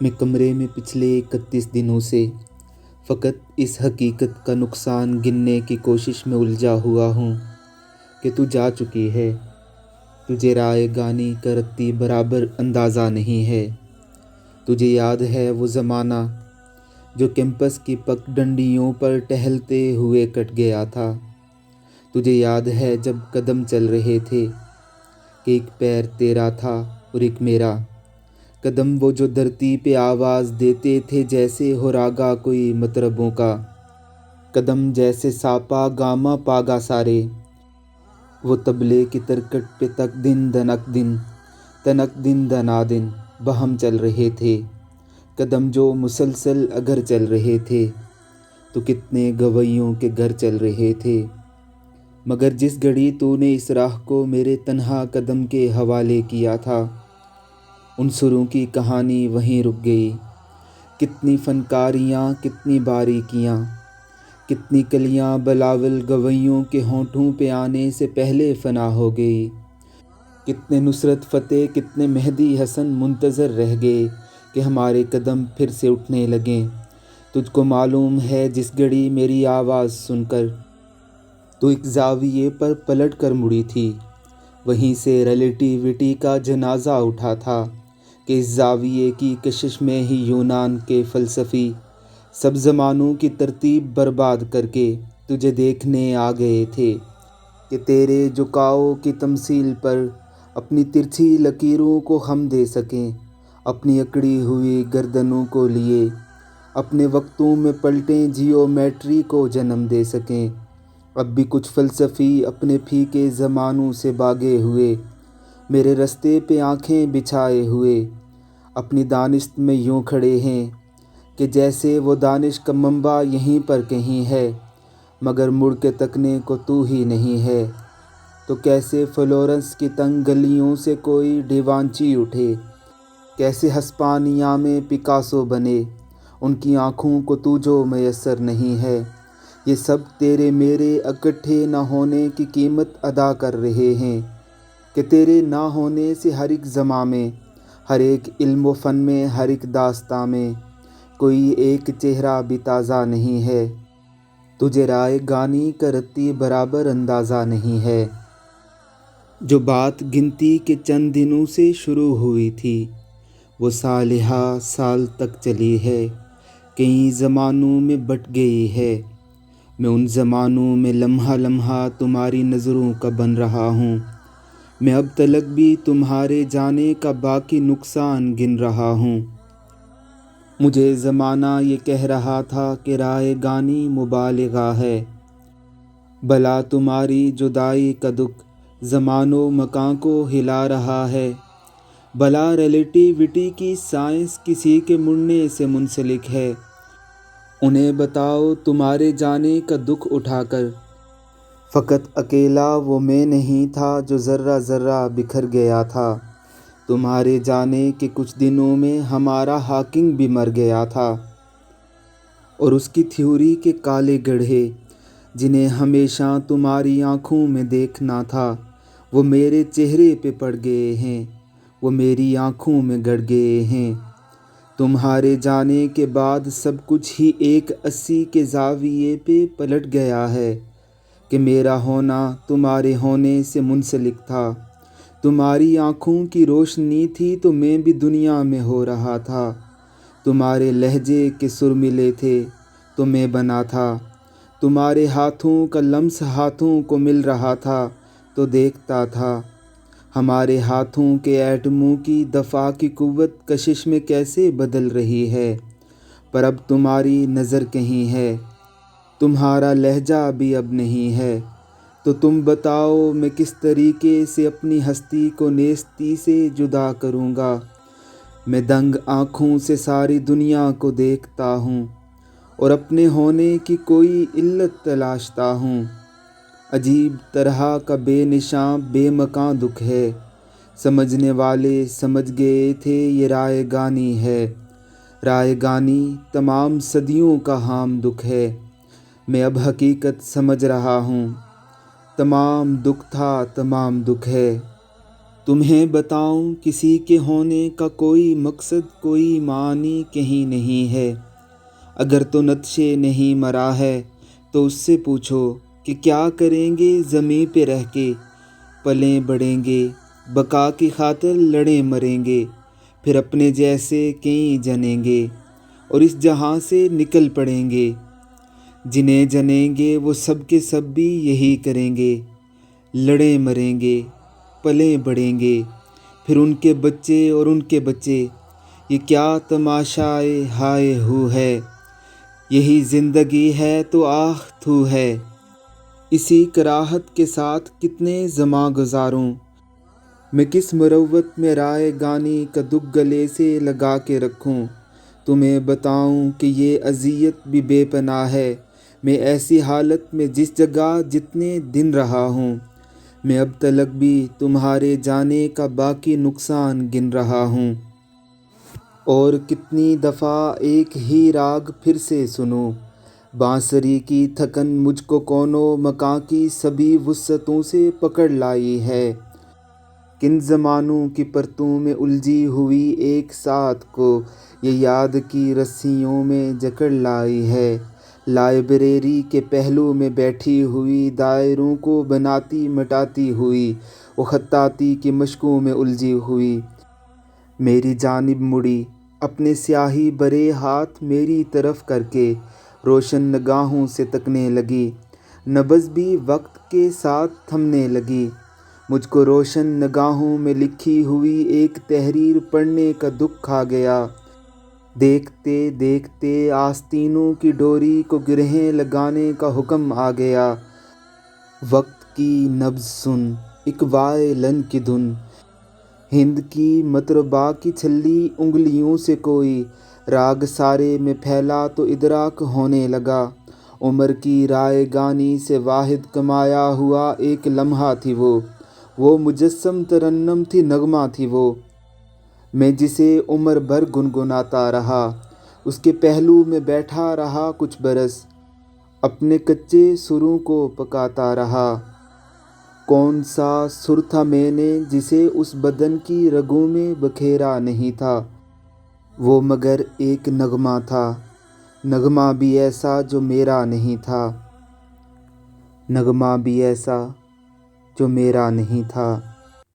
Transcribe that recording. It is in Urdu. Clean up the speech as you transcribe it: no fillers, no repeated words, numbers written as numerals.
میں کمرے میں پچھلے 31 دنوں سے فقط اس حقیقت کا نقصان گننے کی کوشش میں الجھا ہوا ہوں کہ تو جا چکی ہے۔ تجھے رائے گانی کا رتی برابر اندازہ نہیں ہے۔ تجھے یاد ہے وہ زمانہ جو کیمپس کی پک ڈنڈیوں پر ٹہلتے ہوئے کٹ گیا تھا؟ تجھے یاد ہے جب قدم چل رہے تھے کہ ایک پیر تیرا تھا اور ایک میرا؟ قدم وہ جو دھرتی پہ آواز دیتے تھے جیسے ہو راگا کوئی مطربوں کا، قدم جیسے ساپا گاما پاگا سارے، وہ طبلے کی ترکٹ پہ تک دن دنک دن تنک دن دنا دن بہم چل رہے تھے، قدم جو مسلسل اگر چل رہے تھے تو کتنے گویوں کے گھر چل رہے تھے۔ مگر جس گھڑی تو نے اس راہ کو میرے تنہا قدم کے حوالے کیا تھا، ان سروں کی کہانی وہیں رک گئی۔ کتنی فنکاریاں، کتنی باریکیاں، کتنی کلیاں بلاول گویوں کے ہونٹوں پہ آنے سے پہلے فنا ہو گئی۔ کتنے نصرت فتح، کتنے مہدی حسن منتظر رہ گئے کہ ہمارے قدم پھر سے اٹھنے لگیں۔ تجھ کو معلوم ہے جس گھڑی میری آواز سن کر تو ایک زاویے پر پلٹ کر مڑی تھی، وہیں سے ریلیٹیوٹی کا جنازہ اٹھا تھا کہ اس زاویے کی کشش میں ہی یونان کے فلسفی سب زمانوں کی ترتیب برباد کر کے تجھے دیکھنے آ گئے تھے کہ تیرے جھکاؤ کی تمثیل پر اپنی ترچھی لکیروں کو ہم دے سکیں، اپنی اکڑی ہوئی گردنوں کو لیے اپنے وقتوں میں پلٹیں جیومیٹری کو جنم دے سکیں۔ اب بھی کچھ فلسفی اپنے پھیکے زمانوں سے بھاگے ہوئے میرے رستے پہ آنکھیں بچھائے ہوئے اپنی دانست میں یوں کھڑے ہیں کہ جیسے وہ دانش کا منبع یہیں پر کہیں ہے، مگر مڑ کے تکنے کو تو ہی نہیں ہے۔ تو کیسے فلورنس کی تنگ گلیوں سے کوئی ڈیوانچی اٹھے، کیسے ہسپانیہ میں پکاسو بنے، ان کی آنکھوں کو تو جو میسر نہیں ہے۔ یہ سب تیرے میرے اکٹھے نہ ہونے کی قیمت ادا کر رہے ہیں کہ تیرے نہ ہونے سے ہر ایک زماں میں، ہر ایک علم و فن میں، ہر ایک داستاں میں کوئی ایک چہرہ بھی تازہ نہیں ہے۔ تجھے رائے گانی کا رتی برابر اندازہ نہیں ہے۔ جو بات گنتی کے چند دنوں سے شروع ہوئی تھی وہ سالہا سال تک چلی ہے، کئی زمانوں میں بٹ گئی ہے۔ میں ان زمانوں میں لمحہ لمحہ تمہاری نظروں کا بن رہا ہوں۔ میں اب تلک بھی تمہارے جانے کا باقی نقصان گن رہا ہوں۔ مجھے زمانہ یہ کہہ رہا تھا کہ رائے گانی مبالغہ ہے، بھلا تمہاری جدائی کا دکھ زمان و مکان کو ہلا رہا ہے، بھلا ریلیٹیوٹی کی سائنس کسی کے مڑنے سے منسلک ہے۔ انہیں بتاؤ تمہارے جانے کا دکھ اٹھا کر فقط اکیلا وہ میں نہیں تھا جو ذرہ ذرہ بکھر گیا تھا، تمہارے جانے کے کچھ دنوں میں ہمارا ہاکنگ بھی مر گیا تھا، اور اس کی تھیوری کے کالے گڑھے جنہیں ہمیشہ تمہاری آنکھوں میں دیکھنا تھا وہ میرے چہرے پہ پڑ گئے ہیں، وہ میری آنکھوں میں گڑ گئے ہیں۔ تمہارے جانے کے بعد سب کچھ ہی ایک 80 کے زاویے پہ پلٹ گیا ہے کہ میرا ہونا تمہارے ہونے سے منسلک تھا۔ تمہاری آنکھوں کی روشنی تھی تو میں بھی دنیا میں ہو رہا تھا، تمہارے لہجے کے سر ملے تھے تو میں بنا تھا، تمہارے ہاتھوں کا لمس ہاتھوں کو مل رہا تھا تو دیکھتا تھا۔ ہمارے ہاتھوں کے ایٹموں کی دفاع کی قوت کشش میں کیسے بدل رہی ہے، پر اب تمہاری نظر کہیں ہے، تمہارا لہجہ بھی اب نہیں ہے۔ تو تم بتاؤ میں کس طریقے سے اپنی ہستی کو نیستی سے جدا کروں گا؟ میں دنگ آنکھوں سے ساری دنیا کو دیکھتا ہوں اور اپنے ہونے کی کوئی علت تلاشتا ہوں۔ عجیب طرح کا بے نشاں بے مکاں دکھ ہے، سمجھنے والے سمجھ گئے تھے یہ رائے گانی ہے۔ رائے گانی تمام صدیوں کا ہام دکھ ہے، میں اب حقیقت سمجھ رہا ہوں، تمام دکھ تھا، تمام دکھ ہے۔ تمہیں بتاؤں کسی کے ہونے کا کوئی مقصد کوئی معنی کہیں نہیں ہے۔ اگر تو نطشے نہیں مرا ہے تو اس سے پوچھو کہ کیا کریں گے زمیں پہ رہ کے، پلیں بڑھیں گے، بقا کی خاطر لڑیں مریں گے، پھر اپنے جیسے کہیں جنیں گے اور اس جہاں سے نکل پڑیں گے۔ جنہیں جنیں گے وہ سب کے سب بھی یہی کریں گے، لڑیں مریں گے، پلیں بڑھیں گے، پھر ان کے بچے اور ان کے بچے۔ یہ کیا تماشائے ہائے ہو ہے، یہی زندگی ہے تو آہ تھو ہے۔ اسی کراہت کے ساتھ کتنے زماں گزاروں، میں کس مروت میں رائے گانی کا دکھ گلے سے لگا کے رکھوں۔ تمہیں بتاؤں کہ یہ اذیت بھی بے پناہ ہے، میں ایسی حالت میں جس جگہ جتنے دن رہا ہوں، میں اب تلک بھی تمہارے جانے کا باقی نقصان گن رہا ہوں۔ اور کتنی دفعہ ایک ہی راگ پھر سے سنوں، بانسری کی تھکن مجھ کو کونوں مکاں کی سبھی وسعتوں سے پکڑ لائی ہے۔ کن زمانوں کی پرتوں میں الجھی ہوئی ایک ساتھ کو یہ یاد کی رسیوں میں جکڑ لائی ہے۔ لائبریری کے پہلو میں بیٹھی ہوئی دائروں کو بناتی مٹاتی ہوئی وہ خطاطی کی مشقوں میں الجھی ہوئی میری جانب مڑی، اپنے سیاہی برے ہاتھ میری طرف کر کے روشن نگاہوں سے تکنے لگی۔ نبض بھی وقت کے ساتھ تھمنے لگی۔ مجھ کو روشن نگاہوں میں لکھی ہوئی ایک تحریر پڑھنے کا دکھ کھا گیا۔ دیکھتے دیکھتے آستینوں کی ڈوری کو گرہیں لگانے کا حکم آ گیا۔ وقت کی نبض سن، ایک وائلن کی دھن، ہند کی مطربہ کی چھلی انگلیوں سے کوئی راگ سارے میں پھیلا تو ادراک ہونے لگا۔ عمر کی رائے گانی سے واحد کمایا ہوا ایک لمحہ تھی وہ مجسم ترنم تھی، نغمہ تھی وہ، میں جسے عمر بھر گنگناتا رہا، اس کے پہلو میں بیٹھا رہا کچھ برس، اپنے کچے سروں کو پکاتا رہا۔ کون سا سر تھا میں نے جسے اس بدن کی رگوں میں بکھیرا نہیں تھا، وہ مگر ایک نغمہ تھا، نغمہ بھی ایسا جو میرا نہیں تھا، نغمہ بھی ایسا جو میرا نہیں تھا۔